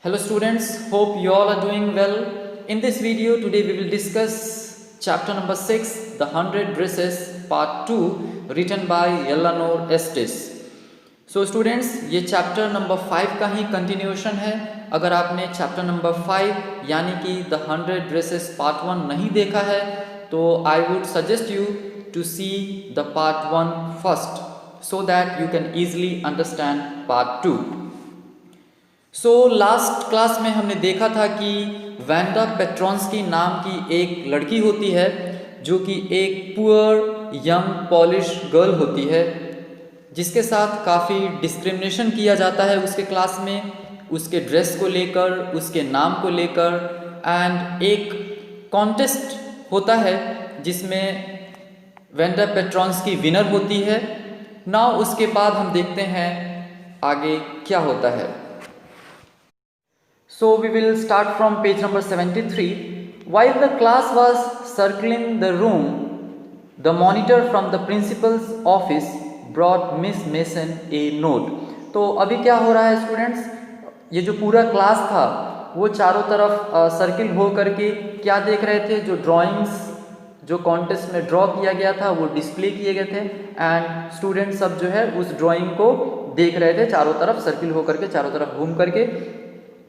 Hello students, hope you all are doing well. In this video today we will discuss chapter number 6, The 100 Dresses part 2 written by Eleanor Estes. So students, ये chapter number 5 का ही continuation है. अगर आपने chapter number 5 यानी कि The 100 Dresses part 1 नहीं देखा है तो I would suggest you to see the part 1 first so that you can easily understand part 2. So last class में हमने देखा था कि वैंडा पेट्रोंस्की नाम की एक लड़की होती है जो कि एक पुअर यंग पॉलिश गर्ल होती है जिसके साथ काफ़ी डिस्क्रिमिनेशन किया जाता है उसके क्लास में, उसके ड्रेस को लेकर, उसके नाम को लेकर. एंड एक कॉन्टेस्ट होता है जिसमें वैंडा पेट्रोंस्की विनर होती है. नाउ उसके बाद हम देखते हैं आगे क्या होता है. So we will start from page number 73. While the class was circling the room, the monitor from the principal's office brought Miss Mason a note. तो अभी क्या हो रहा है स्टूडेंट्स, ये जो पूरा क्लास था वो चारों तरफ सर्किल हो करके क्या देख रहे थे, जो ड्राइंग्स जो कॉन्टेस्ट में ड्रॉ किया गया था वो डिस्प्ले किए गए थे. एंड स्टूडेंट्स सब जो है उस ड्राइंग को देख रहे थे चारों तरफ सर्किल हो करके, चारों तरफ घूम करके.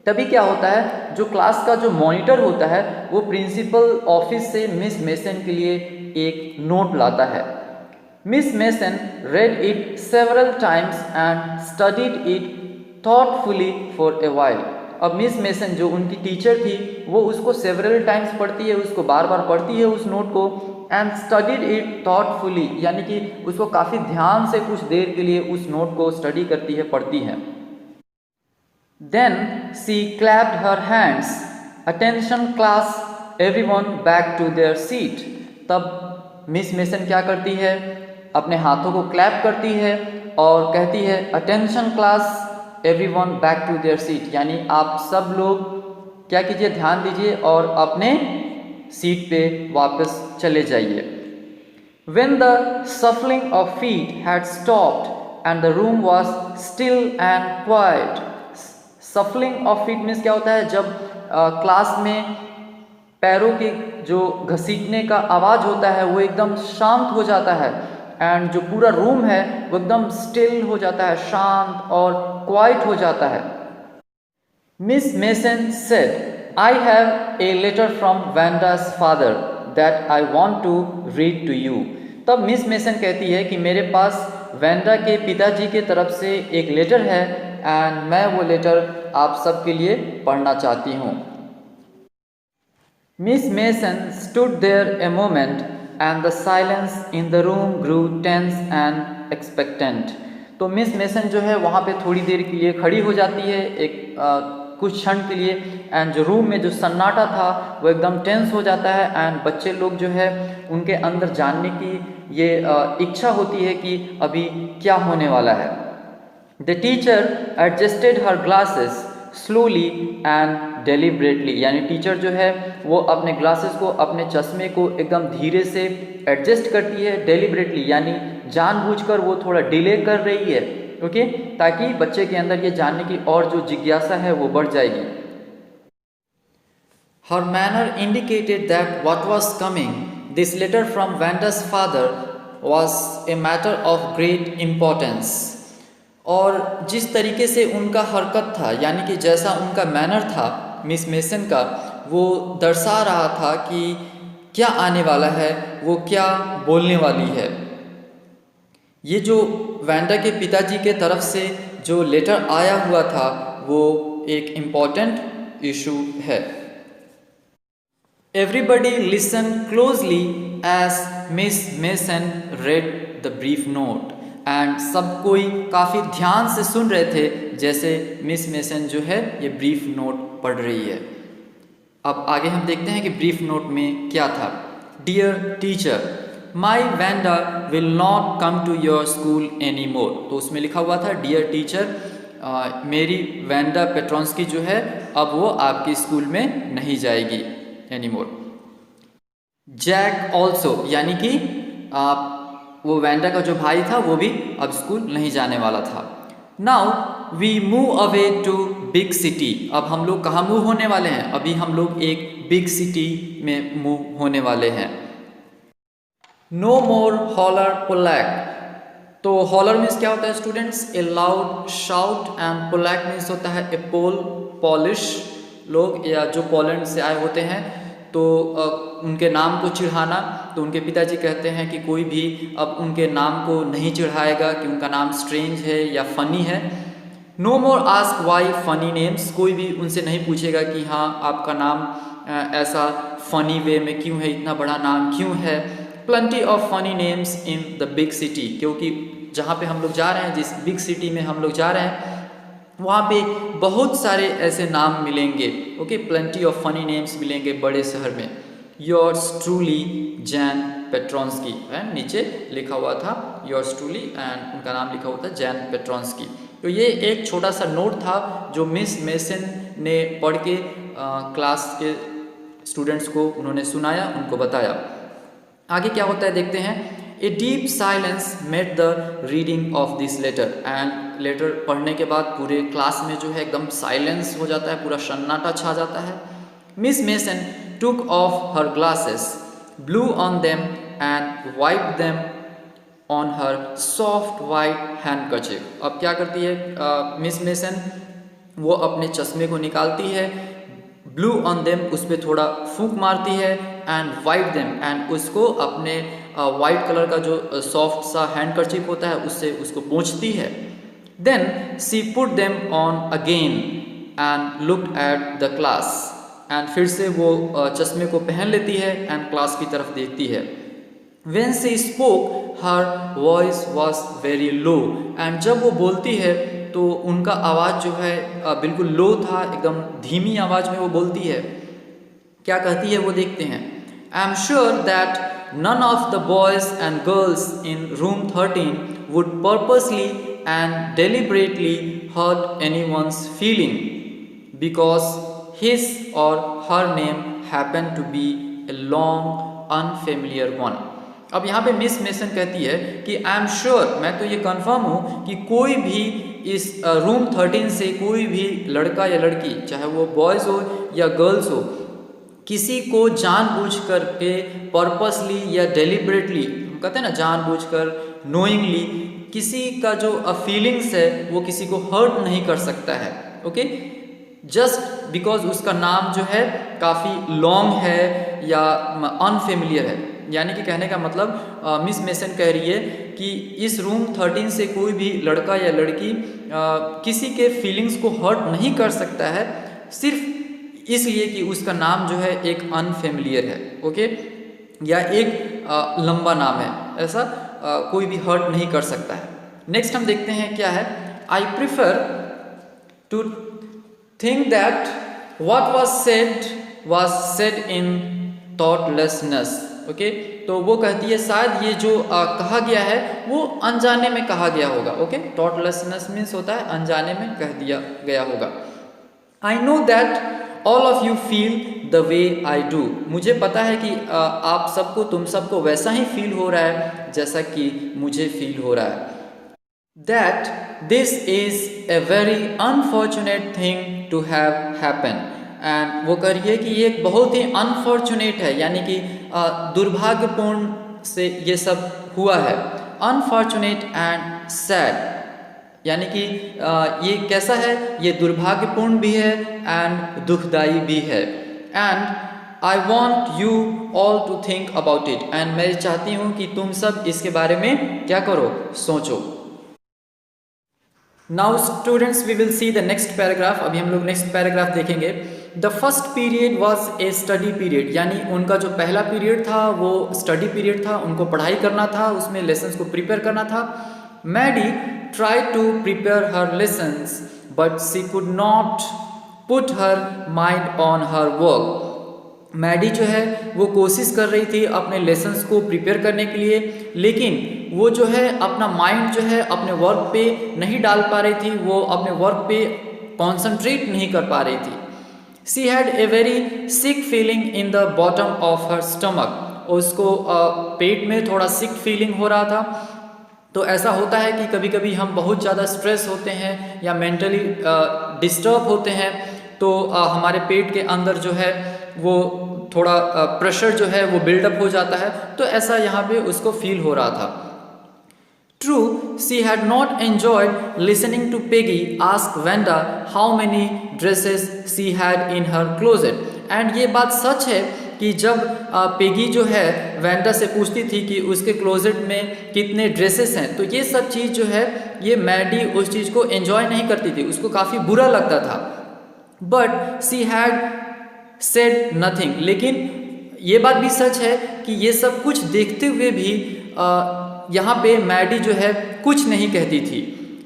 तभी क्या होता है, जो क्लास का जो मॉनिटर होता है वो प्रिंसिपल ऑफिस से मिस मेसन के लिए एक नोट लाता है. Miss Mason read it several times and studied it thoughtfully for a while. अब मिस मेसन जो उनकी टीचर थी वो उसको सेवरल टाइम्स पढ़ती है, उसको बार बार पढ़ती है उस नोट को. एंड स्टडीड इट थॉटफुली यानी कि उसको काफ़ी ध्यान से कुछ देर के लिए उस नोट को स्टडी करती है, पढ़ती है. Then she clapped her hands. Attention class, everyone back to their seat. तब मिस मेसन क्या करती है, अपने हाथों को क्लैप करती है और कहती है attention class everyone back to their seat, यानी आप सब लोग क्या कीजिए, ध्यान दीजिए और अपने सीट पे वापस चले जाइए. When the shuffling of feet had stopped and the room was still and quiet. सफलिंग of feet means क्या होता है, जब क्लास में पैरों के जो घसीटने का आवाज़ होता है वो एकदम शांत हो जाता है. एंड जो पूरा रूम है वो एकदम स्टिल हो जाता है, शांत और क्वाइट हो जाता है. Miss Mason said, I have a letter from Wanda's father that I want to read to you. तब मिस मेसन कहती है कि मेरे पास वैंडा के पिताजी के तरफ से एक लेटर है एंड मैं वो लेटर आप सबके लिए पढ़ना चाहती हूँ. Miss Mason stood there a moment and the silence in the room grew tense and expectant. तो मिस मेसन जो है वहाँ पे थोड़ी देर के लिए खड़ी हो जाती है, एक कुछ क्षण के लिए. एंड जो रूम में जो सन्नाटा था वो एकदम टेंस हो जाता है. एंड बच्चे लोग जो है उनके अंदर जानने की ये इच्छा होती है कि अभी क्या होने वाला है. The teacher adjusted her glasses slowly and deliberately. यानी टीचर जो है वो अपने ग्लासेस को, अपने चश्मे को एकदम धीरे से एडजस्ट करती है. डेलिबरेटली यानी जानबूझकर वो थोड़ा डिले कर रही है, ओके, ताकि बच्चे के अंदर ये जानने की और जो जिज्ञासा है वो बढ़ जाएगी. Her manner indicated that what was coming, this letter from Vanda's father, was a matter of great importance. और जिस तरीके से उनका हरकत था, यानी कि जैसा उनका मैनर था मिस मेसन का, वो दर्शा रहा था कि क्या आने वाला है, वो क्या बोलने वाली है. ये जो वैंडा के पिताजी के तरफ से जो लेटर आया हुआ था वो एक इम्पॉर्टेंट इशू है. Everybody listen closely as Miss Mason read the brief note. And सब कोई काफ़ी ध्यान से सुन रहे थे जैसे मिस मेसन जो है ये ब्रीफ नोट पढ़ रही है. अब आगे हम देखते हैं कि ब्रीफ नोट में क्या था. Dear teacher, my Wanda will not come to your school any more. तो उसमें लिखा हुआ था डियर टीचर, मेरी वैंडा पेट्रोंस्की जो है अब वो आपके स्कूल में नहीं जाएगी एनी मोर. जैक ऑल्सो यानी कि वो वैंडा का जो भाई था वो भी अब स्कूल नहीं जाने वाला था. Now we move away to big city. अब हम लोग कहाँ मूव होने वाले हैं? अभी हम लोग एक बिग सिटी में मूव होने वाले हैं। No more holler Polack. तो हॉलर मीन्स क्या होता है students? A loud shout, and Polack means होता है ए पोल, पॉलिश लोग या जो पोलैंड से आए होते हैं तो उनके नाम को चिढ़ाना। तो उनके पिताजी कहते हैं कि कोई भी अब उनके नाम को नहीं चिढ़ाएगा कि उनका नाम स्ट्रेंज है या फनी है। No more ask why funny names. कोई भी उनसे नहीं पूछेगा कि हाँ आपका नाम ऐसा फनी वे में क्यों है, इतना बड़ा नाम क्यों है। Plenty of funny names in the big city. क्योंकि जहाँ पे हम लोग जा रहे हैं, जिस बिग सिटी में हम लोग जा रहे हैं, वहाँ पे बहुत सारे ऐसे नाम मिलेंगे। Okay, plenty of funny names मिलेंगे बड़े शहर में। योर्स ट्रूली जैन पेट्रोंस्की, नीचे लिखा हुआ था योर्स ट्रूली एंड उनका नाम लिखा हुआ था जैन पेट्रोंस्की। तो ये एक छोटा सा नोट था जो मिस मेसन ने पढ़ के क्लास के स्टूडेंट्स को उन्होंने सुनाया, उनको बताया। आगे क्या होता है देखते हैं। A deep silence made the reading of this letter. And letter पढ़ने के बाद पूरे क्लास में जो है एकदम साइलेंस हो जाता है, पूरा सन्नाटा छा जाता है। Miss mason took of her glasses, blue on them and wipe them on her soft white हैंडकर्चिफ। अब क्या करती है मिस मेसन? वो अपने चश्मे को निकालती है, ब्लू ऑन देम उस पर थोड़ा फूंक मारती है, एंड वाइप देम एंड उसको अपने वाइट कलर का जो सॉफ्ट सा हैंडकर्चिफ होता है उससे उसको पोंछती है। Then she put them on again and looked at the class. And फिर से वो चश्मे को पहन लेती है एंड क्लास की तरफ देखती है। When she spoke, her voice was very low। And जब वो बोलती है तो उनका आवाज़ जो है बिल्कुल लो था, एकदम धीमी आवाज़ में वो बोलती है। क्या कहती है वो देखते हैं। I am sure that none of the boys and girls in room 13 would purposely and deliberately hurt anyone's feeling because his or her name happen to be a long unfamiliar one. अब यहाँ पे miss Mason कहती है कि आई am sure, मैं तो ये confirm हूँ कि कोई भी इस रूम 13 से कोई भी लड़का या लड़की, चाहे वो बॉयज़ हो या गर्ल्स हो, किसी को जानबूझ कर के पर्पसली या डेलिबरेटली, हम कहते हैं ना जानबूझकर, नोइंगली, किसी का जो फीलिंग्स है वो किसी को हर्ट नहीं कर सकता है। ओके, जस्ट बिकॉज उसका नाम जो है काफ़ी लॉन्ग है या अनफेमिलियर है। यानी कि कहने का मतलब मिस मेसन कह रही है कि इस रूम 13 से कोई भी लड़का या लड़की किसी के फीलिंग्स को हर्ट नहीं कर सकता है, सिर्फ इसलिए कि उसका नाम जो है एक अनफेमिलियर है। ओके, या एक लंबा नाम है, ऐसा कोई भी हर्ट नहीं कर सकता है। नेक्स्ट हम देखते हैं क्या है। I prefer to think that what was said in thoughtlessness. Okay, तो वो कहती है शायद ये जो कहा गया है वो अनजाने में कहा गया होगा। ओके, थॉटलेसनेस मीन्स होता है अनजाने में कह दिया गया होगा। I know that all of you feel the way I do. मुझे पता है कि आप सबको, तुम सबको वैसा ही फील हो रहा है जैसा कि मुझे फील हो रहा है। That this is a very unfortunate thing to have happen. And वो कह रही है कि ये एक बहुत ही अनफॉर्चुनेट है, यानी कि दुर्भाग्यपूर्ण से ये सब हुआ है। अनफॉर्चुनेट एंड सैड, यानी कि ये कैसा है, ये दुर्भाग्यपूर्ण भी है एंड दुखदाई भी है। And I want you all to think about it. And मैं चाहती हूँ कि तुम सब इसके बारे में क्या करो, सोचो। Now students we will see the next paragraph. अभी हम लोग नेक्स्ट पैराग्राफ देखेंगे। The first period was a study period, यानी उनका जो पहला पीरियड था वो स्टडी पीरियड था, उनको पढ़ाई करना था, उसमें लेसन्स को प्रिपेयर करना था। Maddie try to prepare her lessons but she could not put her mind on her work. Maddie जो है वो कोशिश कर रही थी अपने लेसन्स को प्रिपेयर करने के लिए, लेकिन वो जो है अपना माइंड जो है अपने वर्क पे नहीं डाल पा रही थी, वो अपने वर्क पे कॉन्सेंट्रेट नहीं कर पा रही थी। She had a very sick feeling in the bottom of her stomach. उसको पेट में थोड़ा सिक फीलिंग हो रहा था। तो ऐसा होता है कि कभी कभी हम बहुत ज़्यादा स्ट्रेस होते हैं या मेंटली डिस्टर्ब होते हैं, तो हमारे पेट के अंदर जो है वो थोड़ा प्रेशर जो है वो बिल्डअप हो जाता है। तो ऐसा यहाँ पे उसको फील हो रहा था। True, she had not enjoyed listening to Peggy ask Wanda how many dresses she had in her closet. And ये बात सच है कि जब पेगी जो है वेंडा से पूछती थी कि उसके क्लोजेट में कितने ड्रेसेस हैं, तो ये सब चीज़ जो है ये मैडी उस चीज़ को एंजॉय नहीं करती थी, उसको काफ़ी बुरा लगता था। But she had said nothing, लेकिन ये बात भी सच है कि ये सब कुछ देखते हुए भी यहाँ पे मैडी जो है कुछ नहीं कहती थी।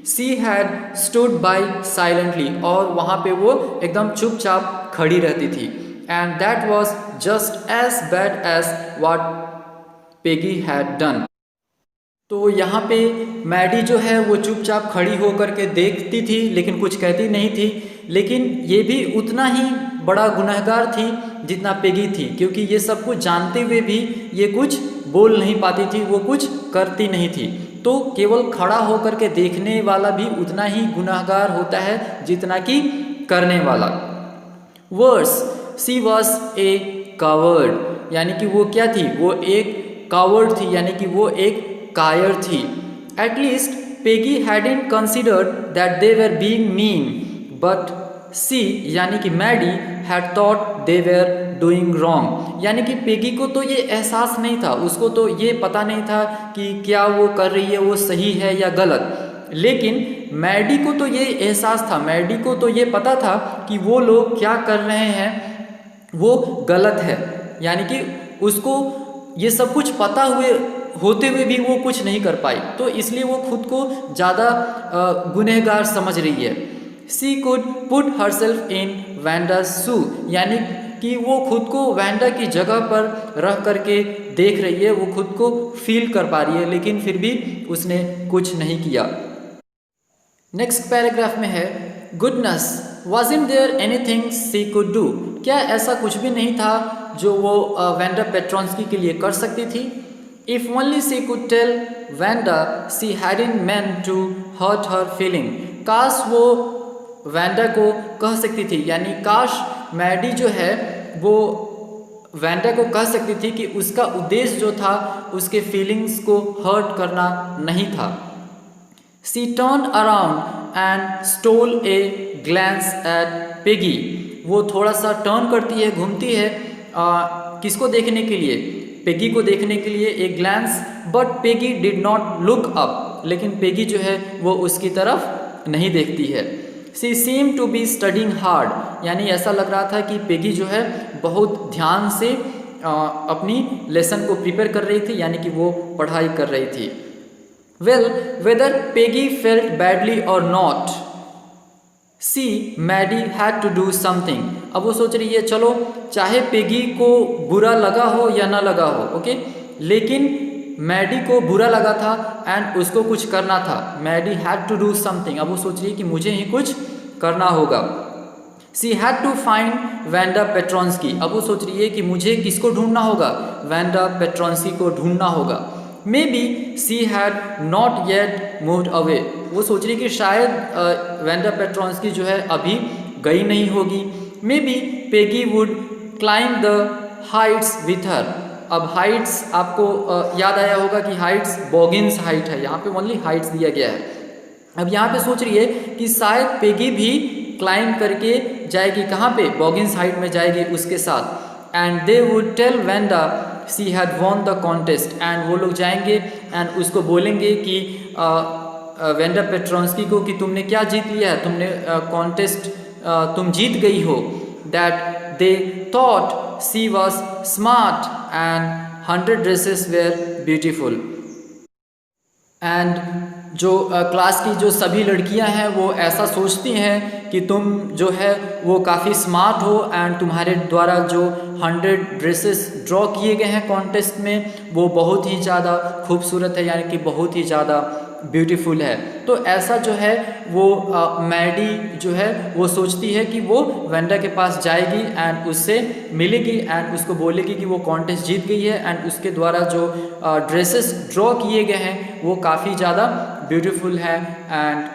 She had stood by silently, और वहाँ पे वो एकदम चुपचाप खड़ी रहती थी। And that was just as bad as what Peggy had done. तो यहाँ पे मैडी जो है वो चुपचाप खड़ी होकर के देखती थी लेकिन कुछ कहती नहीं थी, लेकिन ये भी उतना ही बड़ा गुनहगार थी जितना पेगी थी, क्योंकि ये सब कुछ जानते हुए भी ये कुछ बोल नहीं पाती थी, वो कुछ करती नहीं थी। तो केवल खड़ा होकर के देखने वाला भी उतना ही गुनहगार होता है जितना कि करने वाला। Worse, she was a coward, यानी कि वो क्या थी, वो एक कावर्ड थी, यानी कि वो एक कायर थी। At least Peggy hadn't considered that they were being mean, but she यानी कि Maddie had thought they were doing wrong, यानी कि पेगी को तो ये एहसास नहीं था, उसको तो ये पता नहीं था कि क्या वो कर रही है वो सही है या गलत, लेकिन मैडी को तो ये एहसास था, मैडी को तो ये पता था कि वो लोग क्या कर रहे हैं वो गलत है, यानी कि उसको ये सब कुछ पता होते हुए भी वो कुछ नहीं कर पाई, तो इसलिए वो खुद को ज़्यादा गुनहगार समझ रही है। सी कुड पुट हरसेल्फ इन वैंडा's शू, यानी कि वो खुद को वैंडा की जगह पर रह करके देख रही है, वो खुद को फील कर पा रही है, लेकिन फिर भी उसने कुछ नहीं किया। नेक्स्ट पैराग्राफ में है, goodness wasn't there anything she could do, क्या ऐसा कुछ भी नहीं था जो वो वैंडा पेट्रोंस्की के लिए कर सकती थी। If only she could tell Wanda she hadn't meant to hurt her feeling, काश वो वैंडा को कह सकती थी, यानी काश मैडी जो है वो वैंडा को कह सकती थी कि उसका उद्देश्य जो था उसके फीलिंग्स को हर्ट करना नहीं था। She turned around and stole a glance at Peggy, वो थोड़ा सा टर्न करती है, घूमती है किसको देखने के लिए, पेगी को देखने के लिए, एक glance, but Peggy did not look up, लेकिन पेगी जो है वो उसकी तरफ नहीं देखती है। She seem to be studying hard, यानी ऐसा लग रहा था कि पेगी जो है बहुत ध्यान से अपनी लेसन को प्रिपेयर कर रही थी, यानी कि वो पढ़ाई कर रही थी। Well whether Peggy felt badly or not, she Maddie had to do something, अब वो सोच रही है चलो चाहे पेगी को बुरा लगा हो या ना लगा हो, ओके, लेकिन मैडी को बुरा लगा था एंड उसको कुछ करना था। Maddie had to do something, अब वो सोच रही है कि मुझे ही कुछ करना होगा। She had to find Wanda Petronski, अब वो सोच रही है कि मुझे किसको ढूंढना होगा, वैंडा पेट्रोंस्की को ढूंढना होगा। Maybe she had not yet moved away, वो सोच रही कि शायद वैंडा पेट्रोंस्की जो है अभी गई नहीं होगी। May be Peggy would climb the Heights with her, अब हाइट्स आपको याद आया होगा कि हाइट्स बॉगिन्स हाइट है, यहाँ पे ओनली हाइट्स दिया गया है। अब यहाँ पे सोच रही है कि शायद पेगी भी क्लाइंब करके जाएगी, कहाँ पे, बॉगिन्स हाइट में जाएगी उसके साथ। And they would tell Wanda she had won the contest, and वो लोग जाएंगे एंड उसको बोलेंगे कि वैंडा पेट्रोंस्की को कि तुमने क्या जीत लिया है, तुमने कॉन्टेस्ट तुम जीत गई हो। That they thought she was smart and 100 dresses were beautiful, and जो क्लास की जो सभी लड़कियां हैं वो ऐसा सोचती हैं कि तुम जो है वो काफ़ी स्मार्ट हो एंड तुम्हारे द्वारा जो 100 ड्रेसेस ड्रॉ किए गए हैं कॉन्टेस्ट में वो बहुत ही ज़्यादा खूबसूरत है, यानी कि बहुत ही ज़्यादा ब्यूटीफुल है। तो ऐसा जो है वो मैडी जो है वो सोचती है कि वो वेंडा के पास जाएगी एंड उससे मिलेगी एंड उसको बोलेगी कि वो कॉन्टेस्ट जीत गई है एंड उसके द्वारा जो ड्रेसेस ड्रॉ किए गए हैं वो काफ़ी ज़्यादा ब्यूटीफुल है एंड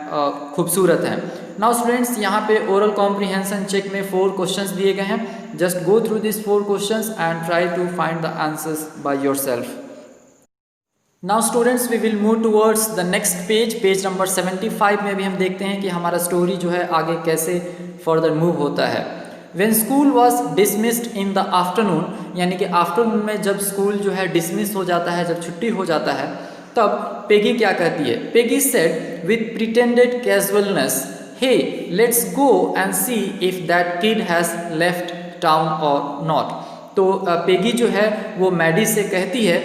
खूबसूरत है। नाउ स्टूडेंट्स, यहाँ पे ओरल कॉम्प्रिहेंशन चेक में 4 क्वेश्चंस दिए गए हैं। Just go through this 4 questions and try to find the answers by yourself. Now students, we will move towards the next page number 75 में भी हम देखते हैं कि हमारा स्टोरी जो है आगे कैसे फर्दर मूव होता है। When school was dismissed in the afternoon, यानी कि आफ्टरनून में जब स्कूल जो है डिसमिस हो जाता है, जब छुट्टी हो जाता है, तब पेगी क्या कहती है? Peggy said with pretended casualness, hey, let's go and see if that kid has left town or not. तो पेगी जो है वो मैडी से कहती है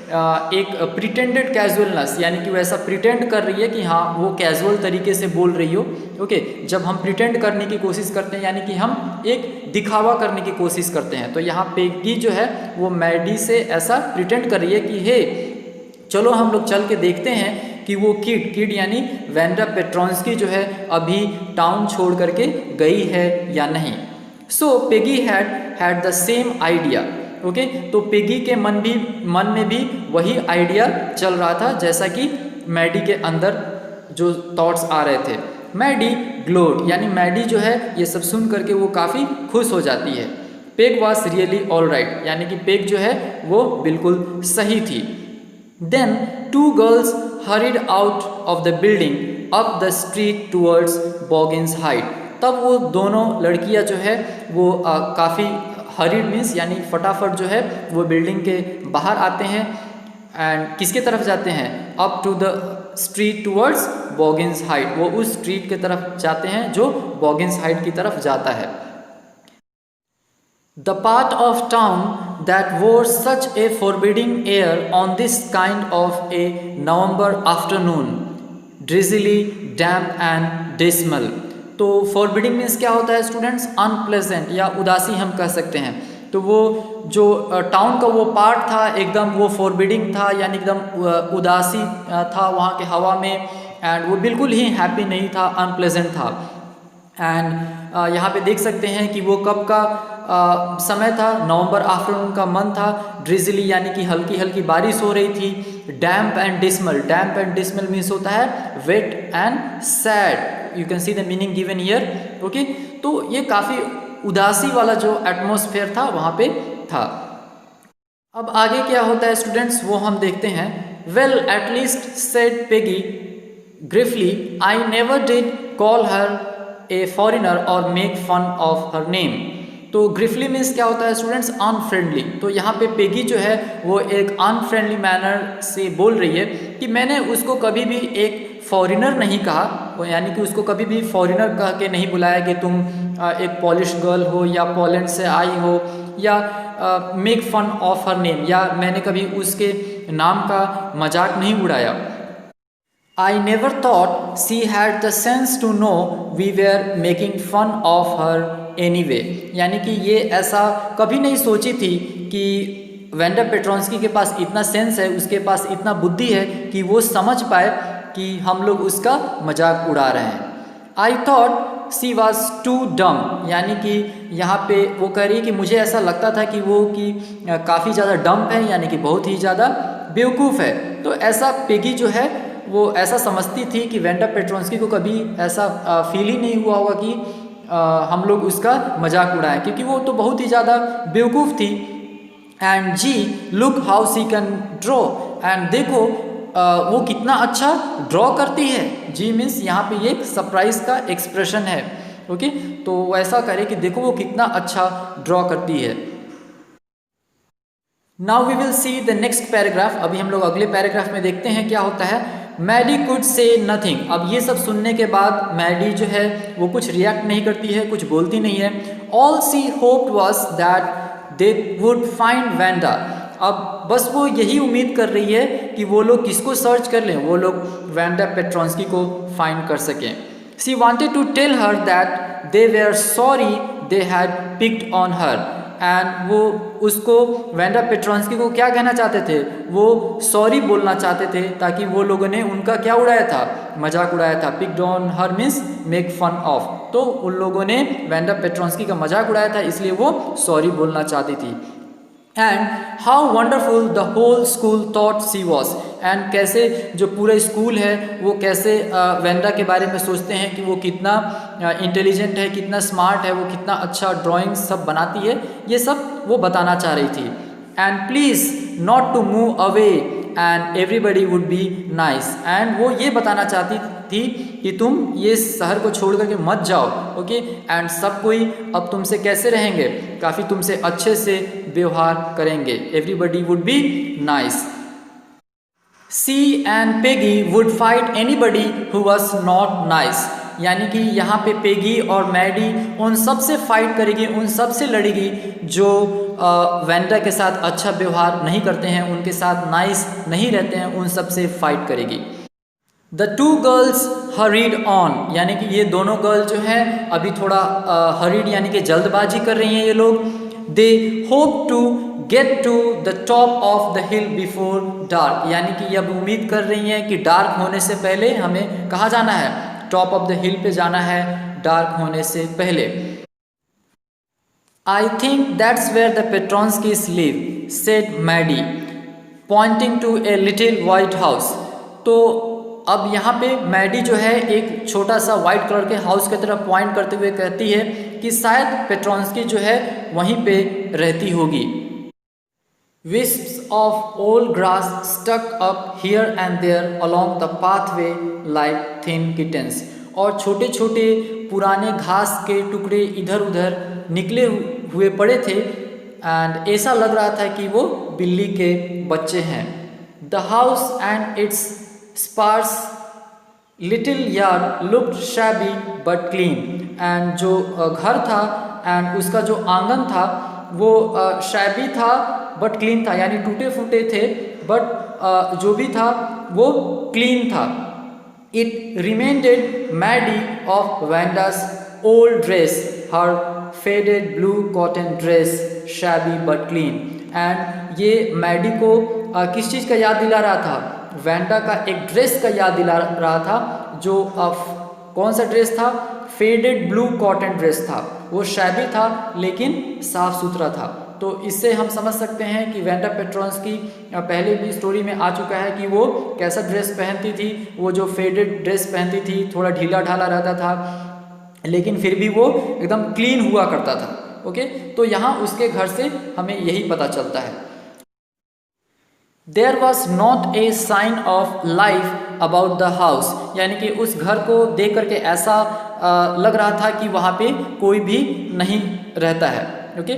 एक प्रिटेंडेड कैजुअलनेस, यानी कि वो ऐसा प्रिटेंड कर रही है कि हाँ वो कैजुअल तरीके से बोल रही हो। ओके, जब हम प्रिटेंड करने की कोशिश करते हैं यानी कि हम एक दिखावा करने की कोशिश करते हैं, तो यहाँ पेगी जो है वो मैडी से ऐसा प्रिटेंड कर रही है कि हे चलो हम लोग चल के देखते हैं कि वो किड यानी वेंडा पेट्रोंस्की जो है अभी टाउन छोड़ करके गई है या नहीं। So Peggy had the same idea. Okay, तो पेगी के मन में भी वही आइडिया चल रहा था जैसा कि मैडी के अंदर जो थॉट्स आ रहे थे। मैडी ग्लोड, यानी मैडी जो है ये सब सुन करके वो काफ़ी खुश हो जाती है। Peg was really all right, यानी कि पेग जो है वो बिल्कुल सही थी। Then 2 girls hurried out of the building up the street towards Boggins Height. तब वो दोनों लड़कियां जो है वो काफ़ी हरीड मीन्स यानी फटाफट जो है वो बिल्डिंग के बाहर आते हैं एंड किसके तरफ जाते हैं? Up to the street towards Boggins Height, वो उस स्ट्रीट की तरफ जाते हैं जो बॉगिन्स हाइट की तरफ जाता है। The part of town that wore such a forbidding air on this kind of a November afternoon, drizzly, damp and dismal. तो फॉरबिडिंग मीन्स क्या होता है स्टूडेंट्स? अनप्लेजेंट या उदासी हम कह सकते हैं। तो वो जो टाउन का वो पार्ट था एकदम वो फॉरबिडिंग था, यानी एकदम उदासी था वहाँ के हवा में एंड वो बिल्कुल ही हैप्पी नहीं था, अनप्लेजेंट था। एंड यहाँ पे देख सकते हैं कि वो कब का समय था? नवंबर आफ्टरनून का मंथ था। ड्रिजली यानी कि हल्की हल्की बारिश हो रही थी। Damp and dismal, damp and dismal means होता है wet and sad. You can see the meaning given here. Okay, तो ये काफ़ी उदासी वाला जो एटमॉस्फेयर था वहाँ पे था। अब आगे क्या होता है स्टूडेंट्स वो हम देखते हैं। Well at least said Peggy gruffly, I never did call her a foreigner or make fun of her name. तो ग्रिफली मीन्स क्या होता है स्टूडेंट्स? अनफ्रेंडली। तो यहाँ पे पेगी जो है वो एक अनफ्रेंडली मैनर से बोल रही है कि मैंने उसको कभी भी एक फॉरेनर नहीं कहा, यानी कि उसको कभी भी फॉरेनर कह के नहीं बुलाया कि तुम एक पॉलिश गर्ल हो या पोलैंड से आई हो, या make fun of her name, या मैंने कभी उसके नाम का मजाक नहीं उड़ाया। I never thought she had the sense to know we were making fun of her anyway. यानी कि ये ऐसा कभी नहीं सोची थी कि वेंडा पेट्रोंस्की के पास इतना सेंस है, उसके पास इतना बुद्धि है कि वो समझ पाए कि हम लोग उसका मजाक उड़ा रहे हैं। I thought she was too dumb, यानी कि यहाँ पे वो कह रही है कि मुझे ऐसा लगता था कि वो काफ़ी ज़्यादा डम्प है, यानी कि बहुत ही ज़्यादा बेवकूफ़ है। तो ऐसा पेगी जो है वो ऐसा समझती थी कि वेंडा पेट्रोंस्की को कभी ऐसा फील ही नहीं हुआ होगा कि हम लोग उसका मजाक उड़ाएं, क्योंकि वो तो बहुत ही ज़्यादा बेवकूफ़ थी। And gee look how she can draw, एंड देखो वो कितना अच्छा ड्रॉ करती है। जी मीन्स यहाँ पे ये सरप्राइज का एक्सप्रेशन है। ओके, तो वो ऐसा करे कि देखो वो कितना अच्छा ड्रॉ करती है। Now we will see the next paragraph. अभी हम लोग अगले पैराग्राफ में देखते हैं क्या होता है। Maddie could say nothing. अब ये सब सुनने के बाद मैडी जो है वो कुछ रिएक्ट नहीं करती है, कुछ बोलती नहीं है। All she hoped was that they would find Wanda. अब बस वो यही उम्मीद कर रही है कि वो लोग किसको सर्च कर लें, वो लोग वेंडा पेट्रोंस्की को फाइंड कर सकें। She wanted to tell her that they were sorry they had picked on her. And वो उसको वेंडा पेट्रोंस्की को क्या कहना चाहते थे, वो सॉरी बोलना चाहते थे ताकि वो लोगों ने उनका क्या उड़ाया था, मजाक उड़ाया था. Picked on her means make fun of. तो उन लोगों ने वेंडा पेट्रोंस्की का मजाक उड़ाया था, इसलिए वो सॉरी बोलना चाहती थी. And how wonderful the whole school thought she was. एंड कैसे जो पूरा स्कूल है वो कैसे वेंडा के बारे में सोचते हैं कि वो कितना इंटेलिजेंट है, कितना स्मार्ट है, वो कितना अच्छा ड्राइंग सब बनाती है, ये सब वो बताना चाह रही थी. And please not to move away and everybody would be nice. एंड वो ये बताना चाहती थी कि तुम ये शहर को छोड़ करके मत जाओ, ओके. एंड सब कोई अब तुमसे कैसे रहेंगे, काफ़ी तुमसे अच्छे से व्यवहार करेंगे. Everybody would be nice. She and Peggy would fight anybody who was not nice. यानी कि यहाँ पे पेगी और मैडी उन सब से फाइट करेगी, उन सब से लड़ेगी जो वेंडा के साथ अच्छा व्यवहार नहीं करते हैं, उनके साथ नाइस नहीं रहते हैं, उन सब से फाइट करेगी. The two girls hurried on. यानी कि ये दोनों गर्ल जो हैं अभी थोड़ा हरीड यानी कि जल्दबाजी कर रही हैं ये लोग. They hope to get to the top of the hill before dark. यानी कि अब उम्मीद कर रही हैं कि डार्क होने से पहले हमें कहाँ जाना है, टॉप ऑफ द हिल पे जाना है डार्क होने से पहले. I think that's where the Petronskis live, said Maddie pointing to a little white house. तो अब यहाँ पे मैडी जो है एक छोटा सा वाइट कलर के हाउस की तरफ पॉइंट करते हुए कहती है कि शायद पेट्रोंस्की जो है वहीं पे रहती होगी. Wisps of old grass stuck up here and there along the pathway like thin kittens. और छोटे छोटे पुराने घास के टुकड़े इधर उधर निकले हुए पड़े थे एंड ऐसा लग रहा था कि वो बिल्ली के बच्चे हैं. The house and its sparse little yard looked shabby but clean. And जो घर था एंड उसका जो आंगन था वो शैबी था बट क्लीन था, यानी टूटे फूटे थे बट जो भी था वो क्लीन था. It reminded Maddie of Wanda's old dress, her faded blue cotton dress shabby but clean. And ये मैडी को किस चीज़ का याद दिला रहा था, वेंडा का एक ड्रेस का याद दिला रहा था जो कौन सा ड्रेस था, फेडेड ब्लू कॉटन ड्रेस था. वो शैबी था लेकिन साफ सुथरा था. तो इससे हम समझ सकते हैं कि वेंडा पेट्रोंस्की पहले भी स्टोरी में आ चुका है कि वो कैसा ड्रेस पहनती थी. वो जो फेडेड ड्रेस पहनती थी, थोड़ा ढीला ढाला रहता था लेकिन फिर भी वो एकदम क्लीन हुआ करता था, ओके. तो यहाँ उसके घर से हमें यही पता चलता है. There was not a sign of life about the house. यानी कि उस घर को देख करके ऐसा लग रहा था कि वहाँ पे कोई भी नहीं रहता है, okay.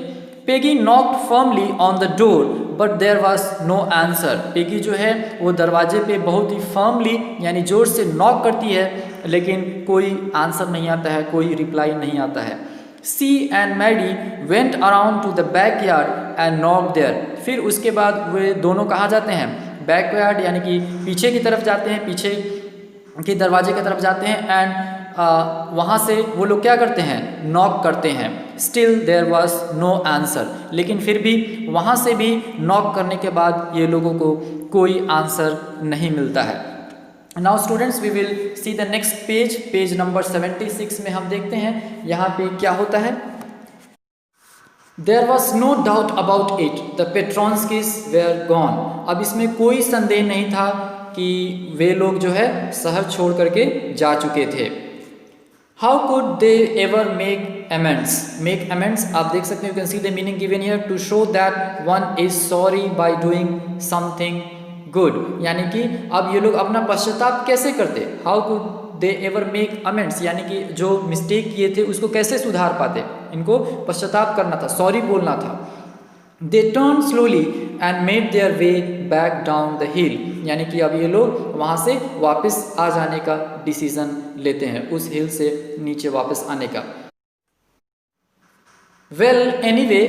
Peggy knocked firmly on the door but there was no answer. Peggy जो है वो दरवाजे पे बहुत ही फर्मली यानी जोर से नॉक करती है लेकिन कोई आंसर नहीं आता है, कोई रिप्लाई नहीं आता है. She and Maddie went around to the back yard and knock there. फिर उसके बाद वे दोनों कहाँ जाते हैं, बैक यार्ड यानी कि पीछे की तरफ जाते हैं, पीछे के दरवाजे की तरफ जाते हैं एंड वहाँ से वो लोग क्या करते हैं, नॉक करते हैं. Still there was no answer. लेकिन फिर भी वहाँ से भी नॉक करने के बाद ये लोगों को कोई आंसर नहीं मिलता है. Now students we will see the next page, page number 76 में हम देखते हैं यहाँ पे क्या होता है. There was no doubt about it, the Petronskis were gone. अब इसमें कोई संदेह नहीं था कि वे लोग जो है शहर छोड़ करके जा चुके थे. How could they ever make amends? Make amends आप देख सकते हैं, you can see the meaning given here, to show that one is sorry by doing something good. यानी कि अब ये लोग अपना पश्चाताप कैसे करते, How could they ever make amends? यानी कि जो मिस्टेक किए थे उसको कैसे सुधार पाते, इनको पश्चाताप करना था, सॉरी बोलना था. They turned slowly and made their way back down the hill. यानी कि अब ये लोग वहाँ से वापस आ जाने का डिसीजन लेते हैं, उस हिल से नीचे वापस आने का. Well, anyway,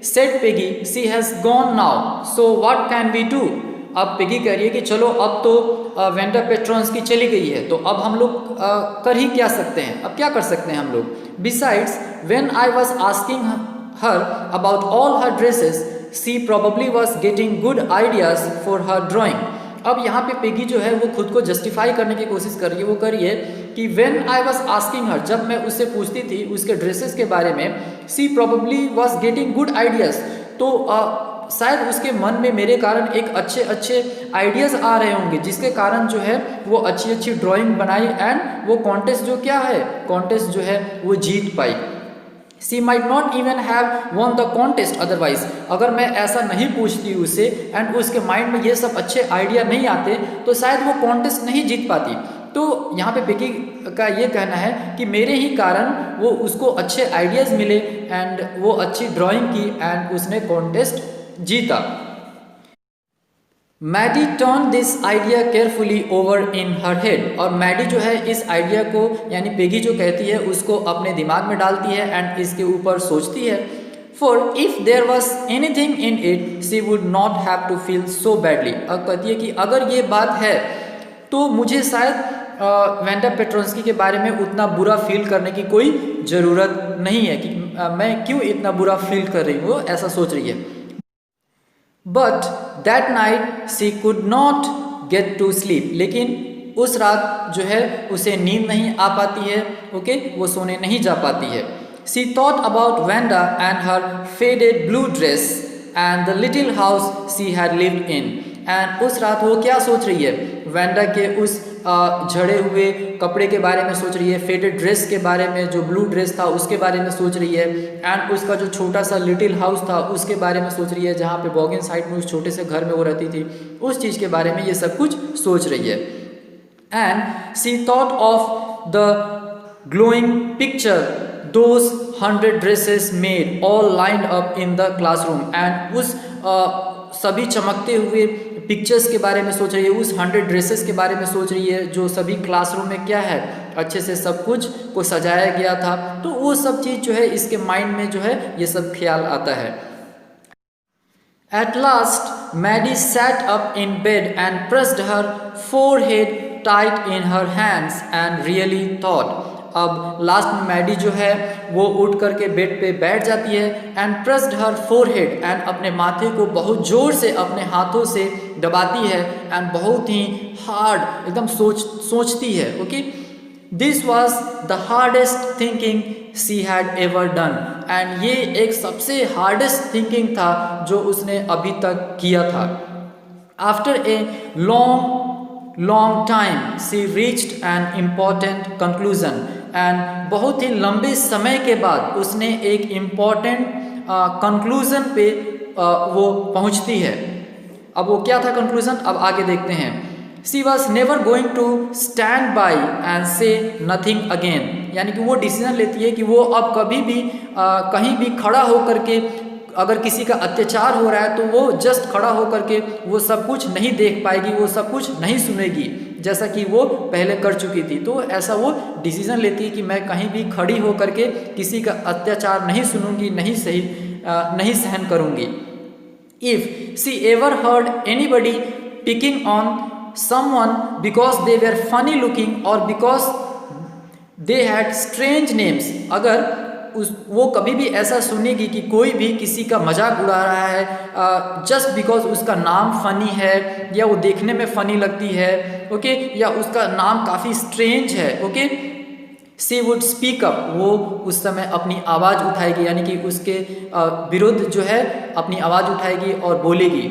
said Peggy, she has gone now, so what can we do? अब पिगी कह रही है कि चलो अब तो वेंडा पेट्रॉन्स की चली गई है, तो अब हम लोग कर ही क्या सकते हैं, अब क्या कर सकते हैं हम लोग। Besides when I was asking her about all her dresses she probably was getting good ideas for her drawing. अब यहाँ पे पिगी जो है वो खुद को जस्टिफाई करने की कोशिश कर रही है। वो कर रही है कि व्हेन आई वाज आस्किंग हर, जब मैं उससे पूछती थी उसके ड्रेसेस के बारे में, she probably was getting good ideas, तो शायद उसके मन में मेरे कारण एक अच्छे अच्छे आइडियाज़ आ रहे होंगे, जिसके कारण जो है वो अच्छी अच्छी ड्राइंग बनाई एंड वो कॉन्टेस्ट जो क्या है, कॉन्टेस्ट जो है वो जीत पाई। She might not even have won the contest otherwise, अगर मैं ऐसा नहीं पूछती उससे एंड उसके माइंड में ये सब अच्छे आइडिया नहीं आते तो शायद वो कॉन्टेस्ट नहीं जीत पाती। तो यहाँ पे पिगी का ये कहना है कि मेरे ही कारण वो उसको अच्छे आइडियाज़ मिले एंड वो अच्छी ड्राइंग की एंड उसने कॉन्टेस्ट जीता। Maddie turn this idea carefully over in her head, और मैडी जो है इस आइडिया को यानी पेगी जो कहती है उसको अपने दिमाग में डालती है एंड इसके ऊपर सोचती है। For if there was anything in it she would not have to feel so badly, और कहती है कि अगर ये बात है तो मुझे शायद वेंडा पेट्रोन्स्की के बारे में उतना बुरा फील करने की कोई ज़रूरत नहीं है कि मैं क्यों इतना बुरा फील कर रही हूँ, ऐसा सोच रही है। But that night she could not get to sleep, लेकिन उस रात जो है उसे नींद नहीं आ पाती है, ओके, वो सोने नहीं जा पाती है। She thought about Wanda and her faded blue dress and the little house she had lived in, and उस रात वो क्या सोच रही है, वेंडा के उस झड़े हुए कपड़े के बारे में सोच रही है, फेडेड ड्रेस के बारे में, जो ब्लू ड्रेस था उसके बारे में सोच रही है, एंड उसका जो छोटा सा लिटिल हाउस था उसके बारे में सोच रही है, जहाँ पे बॉगिन साइड में उस छोटे से घर में वो रहती थी, उस चीज़ के बारे में ये सब कुछ सोच रही है। And she thought of the glowing picture those 100 dresses made all lined up in the classroom, and उस सभी चमकते हुए पिक्चर्स के बारे में सोच रही है, उस 100 ड्रेसेस के बारे में सोच रही है जो सभी क्लासरूम में क्या है अच्छे से सब कुछ को सजाया गया था, तो वो सब चीज़ जो है इसके माइंड में जो है ये सब ख्याल आता है। At last Maddie sat up in bed and pressed her forehead tight in her hands and really thought, अब लास्ट में मैडी जो है वो उठ करके बेड पे बैठ जाती है and pressed her forehead, and अपने माथे को बहुत ज़ोर से अपने हाथों से दबाती है एंड बहुत ही हार्ड एकदम सोचती है, okay. This was the hardest thinking she had ever done, and ये एक सबसे हार्डेस्ट थिंकिंग था जो उसने अभी तक किया था। After a long time she reached an important conclusion, and बहुत ही लंबे समय के बाद उसने एक इम्पॉर्टेंट कंक्लूजन पे वो पहुंचती है। अब वो क्या था कंक्लूजन, अब आगे देखते हैं। She was never going to stand by and say nothing again, यानी कि वो डिसीजन लेती है कि वो अब कभी भी कहीं भी खड़ा होकर के अगर किसी का अत्याचार हो रहा है तो वो जस्ट खड़ा होकर के वो सब कुछ नहीं देख पाएगी, वो सब कुछ नहीं सुनेगी जैसा कि वो पहले कर चुकी थी। तो ऐसा वो डिसीजन लेती है कि मैं कहीं भी खड़ी होकर के किसी का अत्याचार नहीं सुनूंगी, नहीं सहन करूंगी। If she ever heard anybody picking on someone because they were funny looking or because they had strange names, अगर वो कभी भी ऐसा सुनेगी कि कोई भी किसी का मजाक उड़ा रहा है जस्ट बिकॉज उसका नाम फ़नी है या वो देखने में फ़नी लगती है, ओके, या उसका नाम काफ़ी स्ट्रेंज है, okay, she would speak up, वो उस समय अपनी आवाज़ उठाएगी, यानी कि उसके विरुद्ध जो है अपनी आवाज़ उठाएगी और बोलेगी।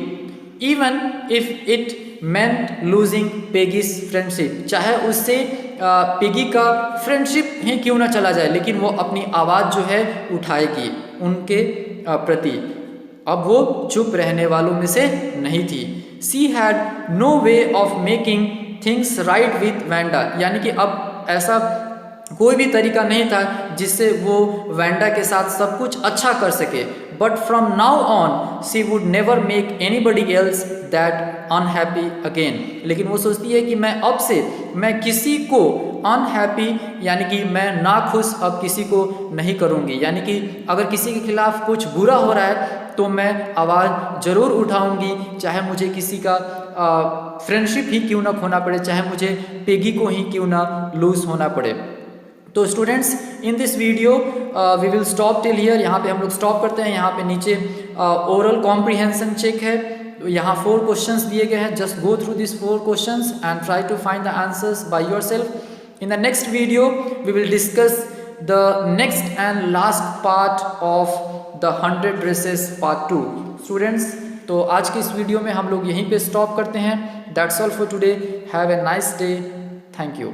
Even if it meant losing Peggy's friendship, चाहे उससे पेगी का फ्रेंडशिप ही क्यों ना चला जाए, लेकिन वो अपनी आवाज़ जो है उठाएगी उनके प्रति। अब वो चुप रहने वालों में से नहीं थी। She had no way of making things right with Wanda, यानी कि अब ऐसा कोई भी तरीका नहीं था जिससे वो वेंडा के साथ सब कुछ अच्छा कर सके। But from now on she would never make anybody else that unhappy again, लेकिन वो सोचती है कि मैं अब से मैं किसी को अनहैप्पी यानी कि मैं नाखुश अब किसी को नहीं करूँगी, यानी कि अगर किसी के खिलाफ कुछ बुरा हो रहा है तो मैं आवाज़ ज़रूर उठाऊँगी, चाहे मुझे किसी का फ्रेंडशिप ही क्यों ना खोना पड़े, चाहे मुझे पेगी को ही क्यों ना लूज होना पड़े। तो students in this video we will stop till here, यहाँ पे हम लोग स्टॉप करते हैं। यहाँ पे नीचे ओरल कॉम्प्रिहेंशन चेक है, यहाँ 4 क्वेश्चंस दिए गए हैं, just go through this 4 questions and try to find the answers by yourself. In the next video we will discuss the next and last part of the 100 dresses part 2। Students तो आज की इस video में हम लोग यहीं पे stop करते हैं। That's all for today, have a nice day, thank you.